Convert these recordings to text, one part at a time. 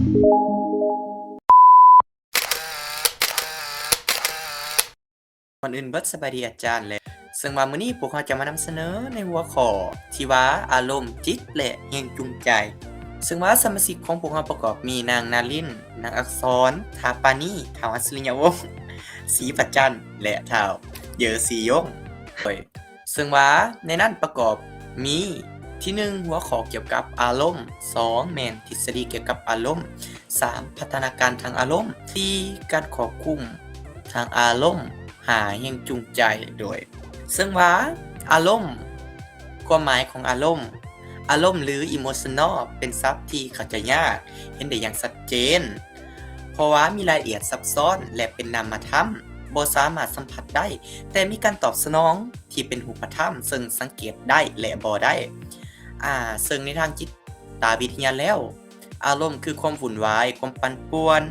ก่อนอื่นเบิดสบายดีอาจารย์เลยซึ่งว่ามื้อนี้พวกเราจะมานำเสนอในหัวข้อที่ว่าอารมณ์จิตและแรงจูงใจซึ่งว่าสมาชิกของพวกเราประกอบมีนางนารินนางอักษรทาปานีท้าวอัศริยวงศ์ศรีประจันทร์และท้าวเหยอศรียงค์ซึ่งว่าในนั้นประกอบมีที่1หัวข้อเกี่ยวกับอารมณ์2แม่นทฤษฎีเกี่ยวกับอารมณ์3พัฒนาการทางอารมณ์4การควบคุมทางอารมณ์หาแรงจูงใจโดยซึ่งว่าอารมณ์ความหมายของอารมณ์หรือ emotional เป็นศัพท์ที่เข้าใจยากเห็นได้อย่างชัดเจนเพราะว่ามีรายละเอียดซับซ้อนและเป็นนามธรรมบ่สามารถสัมผัสได้แต่มีการตอบสนองที่เป็นรูปธรรมซึ่งสังเกตได้และบ่ได้ซึ่งในทางจิตวิทยาแล้วอารมณ์คือความวุ่นวายความปั่นป่วน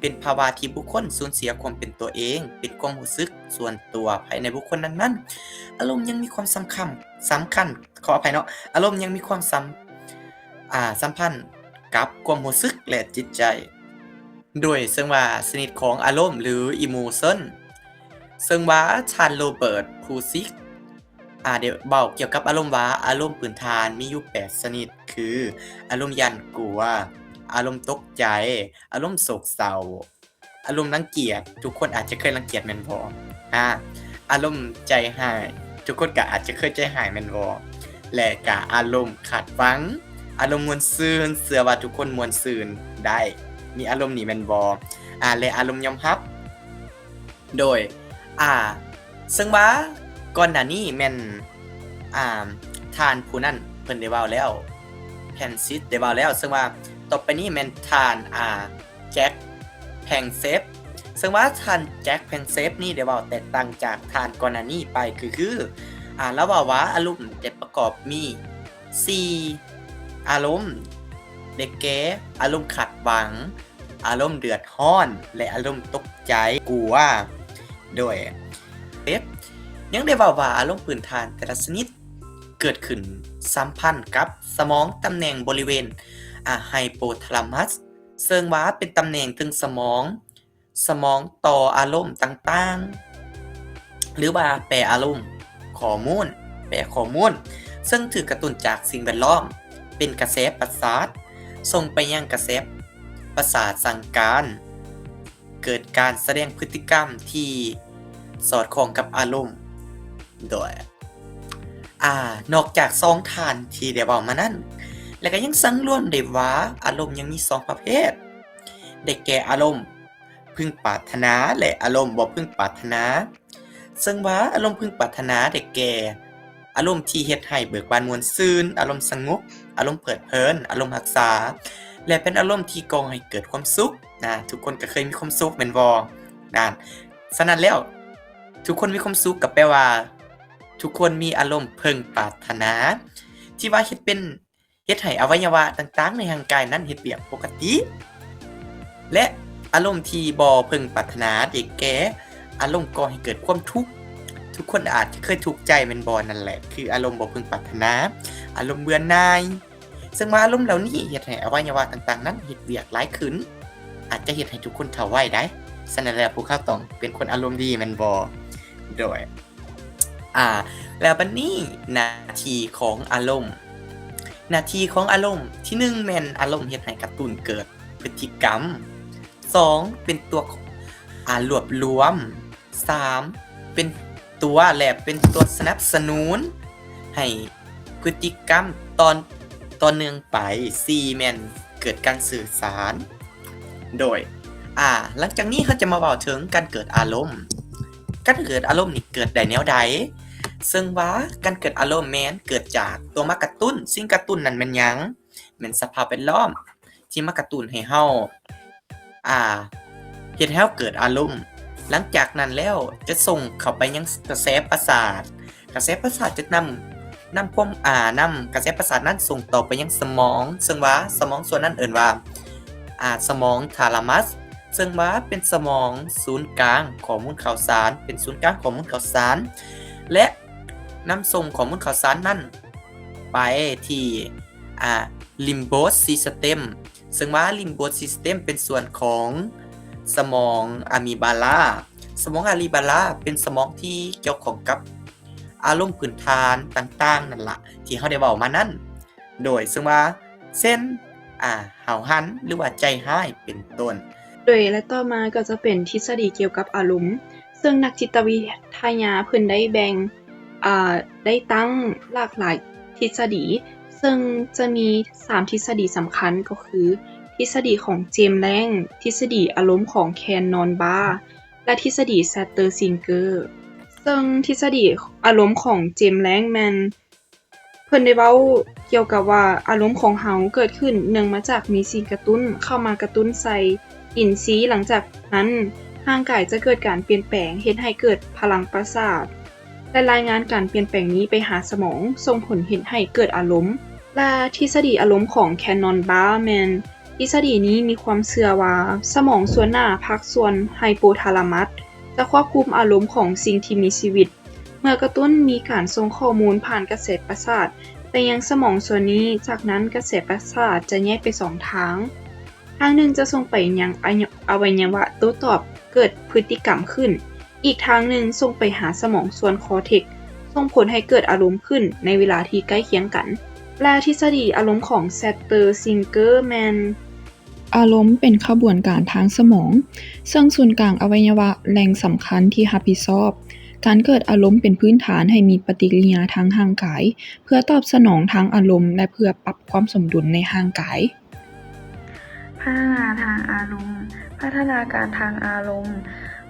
เป็นภาวะที่บุคคลสูญเสียความเป็นตัวเองเป็นความรู้สึกส่วนตัวภายในบุคคลนั้นๆอารมณ์ยังมีความสำคัญขออภัยเนาะอารมณ์ยังมีความสัมพันธ์กับความรู้สึกและจิตใจโดยซึ่งว่าชนิดของอารมณ์หรือ emotion ซึ่งว่าชาญโรเบิร์ตพูซิกเดี๋ยวเว้าเกี่ยวกับอารมณ์ว่าอารมณ์พื้นฐานมีอยู่8ชนิดคืออารมณ์หยั่นกลัวอารมณ์ตกใจอารมณ์โศกเศร้าอารมณ์รังเกียจทุกคนอาจจะเคยรังเกียจแม่นบ่อารมณ์ใจหายทุกคนก็อาจจะเคยใจหายแม่นบ่และก็อารมณ์คาดหวังอารมณ์ม่วนซื่นเชื่อว่าทุกคนม่วนซื่นได้มีอารมณ์นี้แม่นบ่และอารมณ์ยอมรับโดยซึ่งว่าก่อนหน้านี้แม่นท่านผู้นั้นเพิ่นได้เว้าแล้วแพนซิสได้เว้าแล้วซึ่งว่าต่อไปนี้แม่นท่านแจ็คแพงเซฟซึ่งว่าท่านแจ็คแพงเซฟนี่ได้เว้าแตกต่างจากท่านก่อนหน้านี้ไปคือแล้วเว้าว่าอารมณ์จะประกอบมี4อารมณ์ได้แก่อารมณ์คาดหวังอารมณ์เดือดร้อนและอารมณ์ตกใจกลัวโดยยังได้เว้าว่าอารมณ์พื้นฐานแต่ละชนิดเกิดขึ้นสัมพันธ์กับสมองตำแหน่งบริเวณไฮโปทาลามัสซึ่งว่าเป็นตำแหน่งถึงสมองต่ออารมณ์ต่างๆหรือว่าแปลอารมณ์ข้อมูลซึ่งถูกกระตุ้นจากสิ่งแวดล้อมเป็นกระแสประสาทส่งไปยังกระแสประสาทสั่งการเกิดการแสดงพฤติกรรมที่สอดคล้องกับอารมณ์โดยนอกจาก2ฐานที่ได้เว้ามานั้นแล้วก็ยังสังรวมได้ว่าอารมณ์ยังมี2ประเภทได้แก่อารมณ์พึงปรารถนาและอารมณ์บ่พึงปรารถนาซึ่งว่าอารมณ์พึงปรารถนาได้แก่อารมณ์ที่เฮ็ดให้เบิกบานม่วนซื่นอารมณ์สงบอารมณ์เพลิดเพลินอารมณ์รักษาและเป็นอารมณ์ที่ก่อให้เกิดความสุขทุกคนก็เคยมีความสุขแม่นบ่ฉะนั้นแล้วทุกคนมีความสุขก็แปลว่าทุกคนมีอารมณ์พึงปรารถนาที่ว่าเฮ็ดให้อวัยวะต่างๆในร่างกายนั้นเฮ็ดเวียกปกติและอารมณ์ที่บ่พึงปรารถนาได้แก่อารมณ์ก่อให้เกิดความทุกข์ทุกคนอาจจะเคยทุกข์ใจแม่นบ่นั่นแหละคืออารมณ์บ่พึงปรารถนาอารมณ์เบื่อหน่ายซึ่งว่าอารมณ์เหล่านี้เฮ็ดให้อวัยวะต่างๆนั้นเฮ็ดเวียกหลายขึ้นอาจจะเฮ็ดให้ทุกคนเฒ่าไวได้ฉะนั้นแล้วพวกเขาต้องเป็นคนอารมณ์ดีแม่นบ่โดยแล้วบัดนี้หน้าที่ของอารมณ์ที่1แม่นอารมณ์เฮ็ดให้กระตุ้นเกิดพฤติกรรม2เป็นตัวรวบรวม3เป็นตัวสนับสนุนให้พฤติกรรมต่อเนื่องไป4แม่นเกิดการสื่อสารโดยหลังจากนี้เขาจะมาเว้าถึงการเกิดอารมณ์นี่เกิดได้แนวใดซึ่งว่าการเกิดอารมณ์แม้นเกิดจากตัวมากระตุ้นสิ่งกระตุ้นนั้นแม่นหยังแม่นสภาพแวดล้อมที่มากระตุ้นให้เฮาเฮ็ดให้เฮาเกิดอารมณ์หลังจากนั้นแล้วจะส่งเข้าไปยังกระแสประสาทจะนำความนำกระแสประสาทนั้นส่งต่อไปยังสมองซึ่งว่าสมองส่วนนั้นเอิ้นว่าสมองทาลามัสซึ่งว่าเป็นสมองศูนย์กลางข้อมูลข่าวสารและนำส่งข้อมูลข่าวสารนั้นไปที่Limbic System ซึ่งว่า Limbic System เป็นส่วนของสมองอะมีบาลาสมองอะมีบาลาเป็นสมองที่เกี่ยวข้องกับอารมณ์พื้นฐานต่างๆนั่นล่ะที่เราได้เว้ามานั้นโดยซึ่งว่าเช่นหาวหันหรือว่าใจร้ายเป็นต้นโดยและต่อมาก็จะเป็นทฤษฎีเกี่ยวกับอารมณ์ซึ่งนักจิตวิทยาเพิ่นได้แบ่งได้ตั้งหลากหลายทฤษฎีซึ่งจะมี3ทฤษฎีสำคัญก็คือทฤษฎีของเจมส์แลงทฤษฎีอารมณ์ของแคนนอนบาร์และทฤษฎีแซตเตอร์ซิงเกอร์ซึ่งทฤษฎีอารมณ์ของเจมส์แลงแม่นเพิ่นได้เว้าเกี่ยวกับว่าอารมณ์ของเฮาเกิดขึ้นเนื่องมาจากมีสิ่งกระตุ้นเข้ามากระตุ้นใส่อินทรีย์หลังจากนั้นร่างกายจะเกิดการเปลี่ยนแปลงเฮ็ดให้เกิดพลังประสาทและรายงานการเปลี่ยนแปลงนี้ไปหาสมองส่งผลเฮ็ดให้เกิดอารมณ์และทฤษฎีอารมณ์ของแคนนอนบาร์แมนทฤษฎีนี้มีความเชื่อว่าสมองส่วนหน้าภาคส่วนไฮโปทาลามัสจะควบคุมอารมณ์ของสิ่งที่มีชีวิตเมื่อกระตุ้นมีการส่งข้อมูลผ่านกระแสประสาทไปยังสมองส่วนนี้จากนั้นกระแสประสาทจะแยกไป2ทางหนึ่งจะส่งไปยังอวัยวะโต้ตอบเกิดพฤติกรรมขึ้นอีกทางหนึ่งส่งไปหาสมองส่วนคอร์เทกซ์ส่งผลให้เกิดอารมณ์ขึ้นในเวลาที่ใกล้เคียงกันและทฤษฎีอารมณ์ของแซตเตอร์ซิงเกอร์แมนอารมณ์เป็นขบวนการทางสมองซึ่งศูนย์กลางอวัยวะแหล่งสำคัญที่รับผิดชอบการเกิดอารมณ์เป็นพื้นฐานให้มีปฏิกิริยาทางร่างกายเพื่อตอบสนองทางอารมณ์และเพื่อปรับความสมดุลในร่างกายพัฒนาทางอารมณ์พัฒนาการทางอารมณ์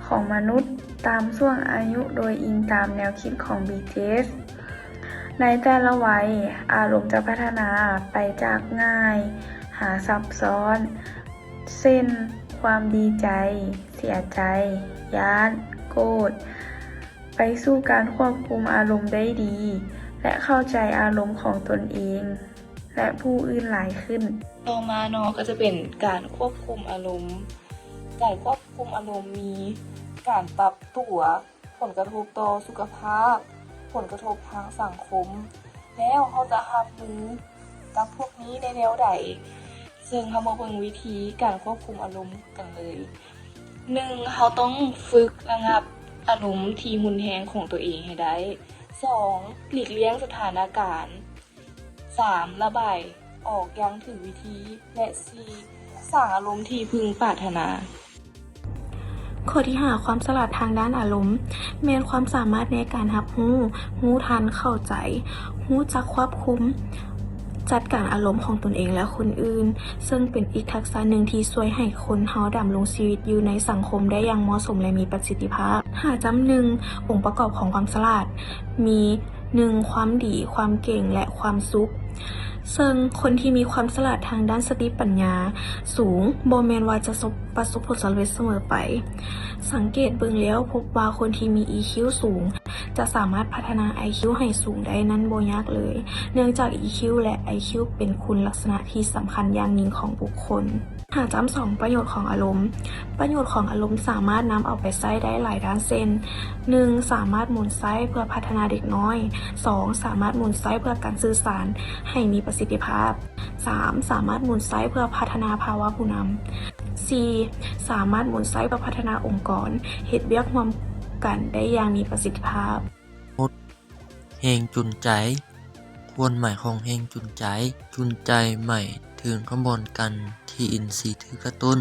ของมนุษย์ตามช่วงอายุโดยอิงตามแนวคิดของบีเจสในแต่ละวัยอารมณ์จะพัฒนาไปจากง่ายหาซับซ้อนเช่นความดีใจเสียใจย้านโกรธไปสู่การควบคุมอารมณ์ได้ดีและเข้าใจอารมณ์ของตนเองและผู้อื่นหลายขึ้นต่อมาเนาะก็จะเป็นการควบคุมอารมณ์การควบคุมอารมณ์มีการปรับตัวผลกระทบต่อสุขภาพผลกระทบทางสังคมแล้วเราจะรับมือกับพวกนี้ในแนวใดซึ่งเรามาเบิ่งวิธีการควบคุมอารมณ์กันเลย1เราต้องฝึกระงับอารมณ์ที่รุนแรงของตัวเองให้ได้2หลีกเลี่ยงสถานการณ์3ระบายออกอย่างถูกวิธีและ4สร้างอารมณ์ที่พึงปรารถนาข้อที่5ความฉลาดทางด้านอารมณ์แม้นความสามารถในการรับรู้ทันเข้าใจรู้จักควบคุมจัดการอารมณ์ของตนเองและคนอื่นซึ่งเป็นอีกทักษะหนึ่งที่ช่วยให้คนเฮาดำรงชีวิตอยู่ในสังคมได้อย่างเหมาะสมและมีประสิทธิภาพจำองค์ประกอบของความฉลาดมี1ความดีความเก่งและความสุขซึ่งคนที่มีความฉลาดทางด้านสติปัญญาสูงบ่แม่นว่าจะประสบผลสำเร็จเสมอไปสังเกตเบิ่งแล้วพบว่าคนที่มี EQ สูงจะสามารถพัฒนา IQ ให้สูงได้นั้นบ่ยากเลยเนื่องจาก EQ และ IQ เป็นคุณลักษณะที่สำคัญอย่างยิ่งของบุคคลจำ2ประโยชน์ของอารมณ์ประโยชน์ของอารมณ์สามารถนำเอาไปใช้ได้หลายด้านเช่น 1. สามารถหมุนใช้เพื่อพัฒนาเด็กน้อย 2. สามารถหมุนใช้เพื่อการสื่อสารให้มีประสิทธิภาพ 3. สามารถหมุนใช้เพื่อพัฒนาภาวะผู้นำ 4. สามารถหมุนใช้เพื่อพัฒนาองค์กรเฮ็ดเวียกร่วมกันได้อย่างมีประสิทธิภาพแรงจูงใจความหมายของแรงจูงใจใหม่ถึงกระบวนการที่อินทรีย์ถือกระตุ้น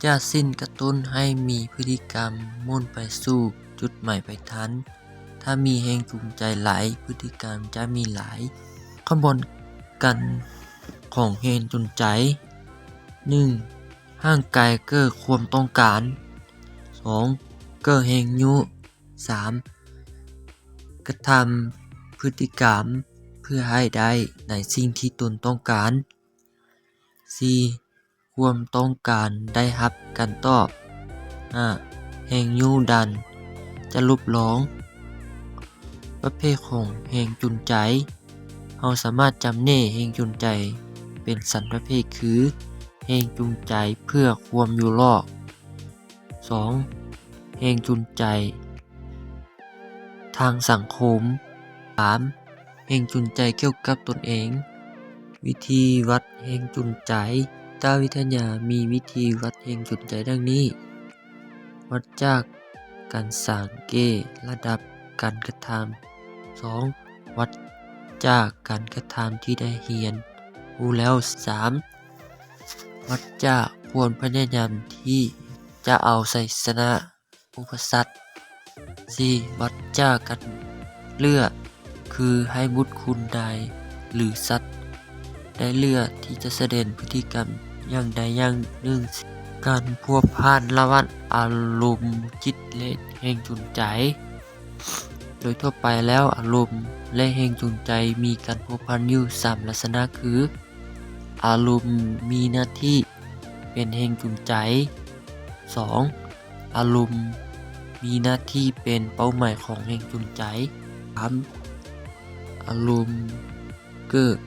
จะสิ้นกระตุ้นให้มีพฤติกรรมมุ่งไปสู่จุดหมายปลายทางถ้ามีแรงจูงใจหลายพฤติกรรมจะมีหลายกระบวนการของแรงจูงใจ 1. ร่างกายเกิดความต้องการ 2. เกิดแรงยุ 3. กระทำพฤติกรรมเพื่อให้ได้ในสิ่งที่ตนต้องการ 4. ความต้องการได้รับการตอบ 5. แรงยุดันจะลบล้องประเภทของแรงจูงใจเราสามารถจำแนกแรงจูงใจเป็นสันประเภทคือแรงจูงใจเพื่อความอยู่รอด 2. แรงจูงใจทางสังคม 3. แรงจูงใจเกี่ยวกับตนเองวิธีวัดแรงจูงใจ ตวิทยามีวิธีวัดแรงจูงใจดังนี้ วัดจากการสังเกตระดับการกระทำ 2. วัดจากการกระทำที่ได้เรียนรู้แล้ว 3. วัดจากความพยายามที่จะเอาชัยชนะอุปสรรค 4. วัดจากการเลือกคือให้บุตรคุณใดหรือสัตว์ได้เลือกที่จะแสดงพฤติกรรมอย่างใดอย่างหนึ่ง การพัวพันระหว่างอารมณ์จิตและแรงจูงใจ โดยทั่วไปแล้วอารมณ์และแรงจูงใจมีการพัวพันอยู่3ลักษณะคือ อารมณ์มีหน้าที่เป็นแรงจูงใจ 2. อารมณ์มีหน้าที่เป็นเป้าหมายของแรงจูงใจ 3. อารมณ์เกิด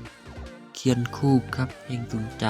เคียงคู่กับแรงจูงใจ